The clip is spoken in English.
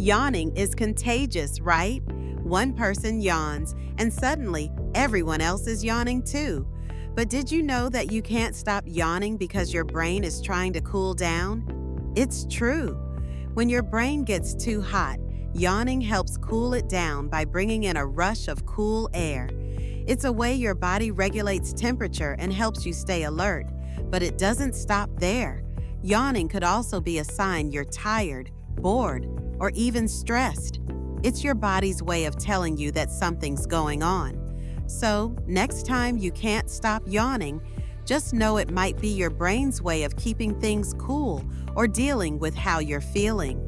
Yawning is contagious, right? One person yawns, and suddenly everyone else is yawning too. But did you know that you can't stop yawning because your brain is trying to cool down? It's true. When your brain gets too hot, yawning helps cool it down by bringing in a rush of cool air. It's a way your body regulates temperature and helps you stay alert. But it doesn't stop there. Yawning could also be a sign you're tired, bored, or even stressed. It's your body's way of telling you that something's going on. So, next time you can't stop yawning, just know it might be your brain's way of keeping things cool or dealing with how you're feeling.